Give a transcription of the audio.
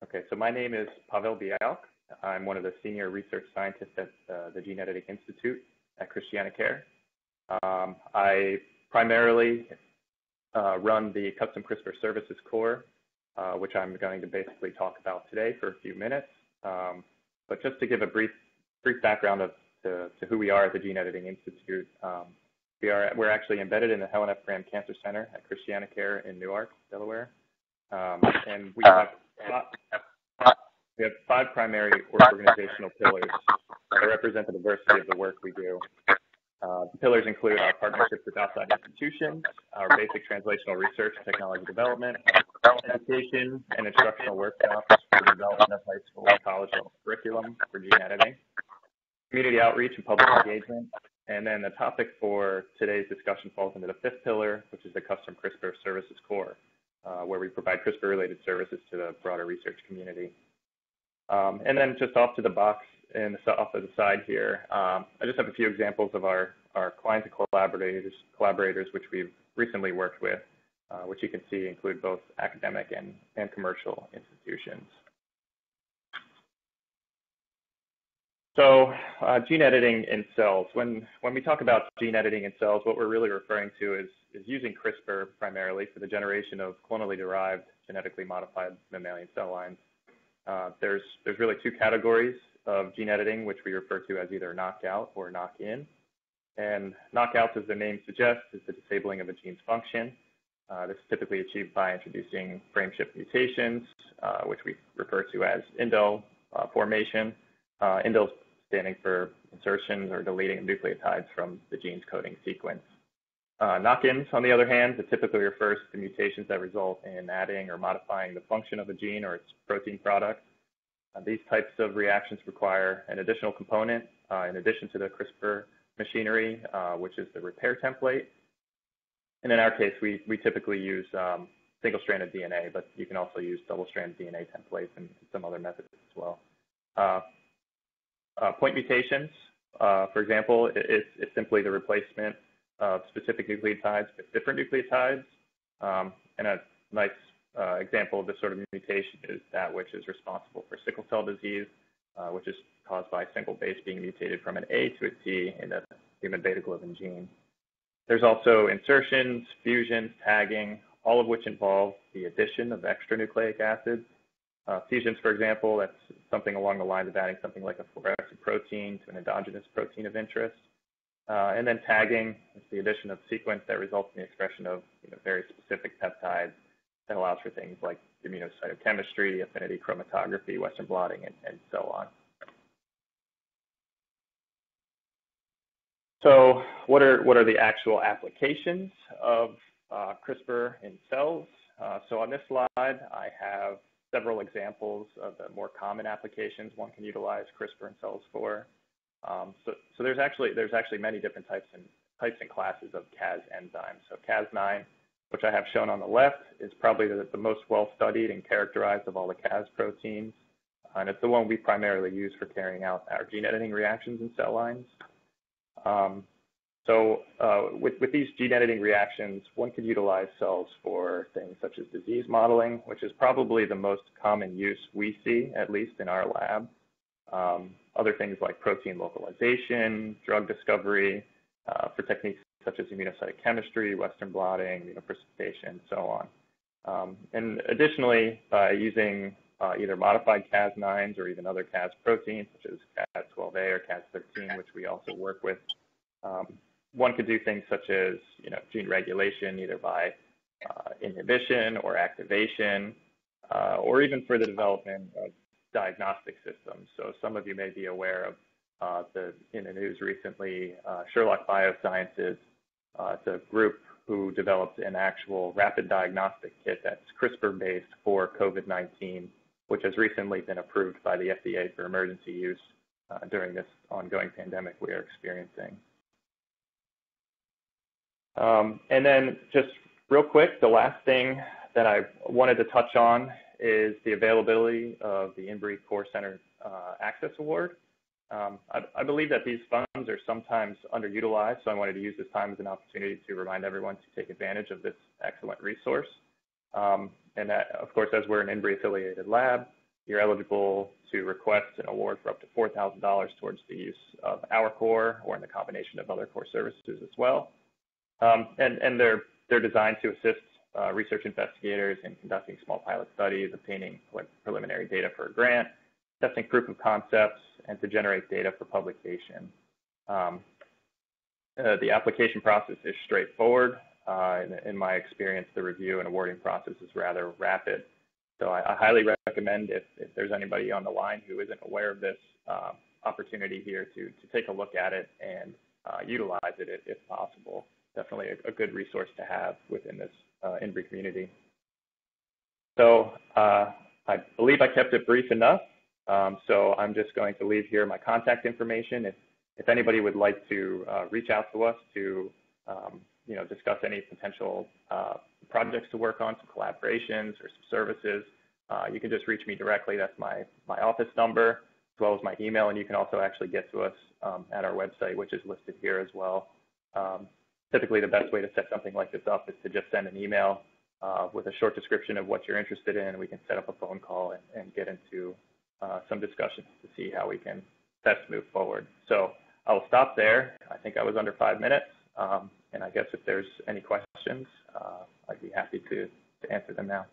Okay, so my name is Pawel Bialk. I'm one of the senior research scientists at the Gene Editing Institute at CRISPR. I primarily run the Custom CRISPR Services Core, which I'm going to basically talk about today for a few minutes. But just to give a brief background to who we are at the Gene Editing Institute, we're actually embedded in the Helen F. Graham Cancer Center at CRISPR in Newark, Delaware, and we have 5 primary organizational pillars that represent the diversity of the work we do. The pillars include our partnerships with outside institutions, our basic translational research and technology development, education and instructional workshops for the development of high school and college level curriculum for gene editing, community outreach and public engagement, and then the topic for today's discussion falls into the 5th pillar, which is the Custom CRISPR Services Core, where we provide CRISPR-related services to the broader research community. And then just off to the box and off to the side here, I just have a few examples of our clients and collaborators which we've recently worked with, which you can see include both academic and commercial institutions. So gene editing in cells. When we talk about gene editing in cells, what we're really referring to is using CRISPR primarily for the generation of clonally derived genetically modified mammalian cell lines. There's really 2 categories of gene editing, which we refer to as either knockout or knock-in. And knockouts, as the name suggests, is the disabling of a gene's function. This is typically achieved by introducing frame-shift mutations, which we refer to as indel formation. Indel standing for insertions or deleting of nucleotides from the gene's coding sequence. Knock-ins, on the other hand, it typically refers to mutations that result in adding or modifying the function of a gene or its protein product. These types of reactions require an additional component in addition to the CRISPR machinery, which is the repair template. And in our case, we typically use single-stranded DNA, but you can also use double-stranded DNA templates and some other methods as well. Point mutations, for example, it's simply the replacement of specific nucleotides with different nucleotides. And a nice example of this sort of mutation is that which is responsible for sickle cell disease, which is caused by a single base being mutated from an A to a T in the human beta globin gene. There's also insertions, fusions, tagging, all of which involve the addition of extra nucleic acids. Fusions, for example, that's something along the lines of adding something like a fluorescent protein to an endogenous protein of interest. And then tagging is the addition of sequence that results in the expression of very specific peptides that allows for things like immunocytochemistry, affinity chromatography, Western blotting, and so on. So what are the actual applications of CRISPR in cells? So on this slide, I have several examples of the more common applications one can utilize CRISPR in cells for. So there's actually many different types and classes of Cas enzymes. So Cas9, which I have shown on the left, is probably the most well-studied and characterized of all the Cas proteins, and it's the one we primarily use for carrying out our gene editing reactions in cell lines. With these gene editing reactions, one could utilize cells for things such as disease modeling, which is probably the most common use we see, at least in our lab. Other things like protein localization, drug discovery, for techniques such as immunocytochemistry, Western blotting, immunoprecipitation, and so on. And additionally, by using either modified Cas9s or even other Cas proteins, such as Cas12a or Cas13, which we also work with, one could do things such as gene regulation, either by inhibition or activation, or even for the development of diagnostic systems. So some of you may be aware of in the news recently, Sherlock Biosciences. It's a group who developed an actual rapid diagnostic kit that's CRISPR-based for COVID-19, which has recently been approved by the FDA for emergency use during this ongoing pandemic we are experiencing. And then just real quick, the last thing that I wanted to touch on is the availability of the INBRE Core Center Access Award. I believe that these funds are sometimes underutilized, so I wanted to use this time as an opportunity to remind everyone to take advantage of this excellent resource. And that, of course, as we're an INBRE affiliated lab, you're eligible to request an award for up to $4,000 towards the use of our core or in the combination of other core services as well. And they're designed to assist research investigators in conducting small pilot studies, obtaining preliminary data for a grant, testing proof of concepts, and to generate data for publication. The application process is straightforward. In my experience, the review and awarding process is rather rapid. So I highly recommend if there's anybody on the line who isn't aware of this opportunity here to take a look at it and utilize it if possible. Definitely a good resource to have within this INBRE community. So I believe I kept it brief enough. So I'm just going to leave here my contact information. If anybody would like to reach out to us to discuss any potential projects to work on, some collaborations or some services, you can just reach me directly. That's my office number, as well as my email, and you can also actually get to us at our website, which is listed here as well. Typically, the best way to set something like this up is to just send an email with a short description of what you're interested in. We can set up a phone call and get into some discussions to see how we can best move forward. So I'll stop there. I think I was under 5 minutes. And I guess if there's any questions, I'd be happy to answer them now.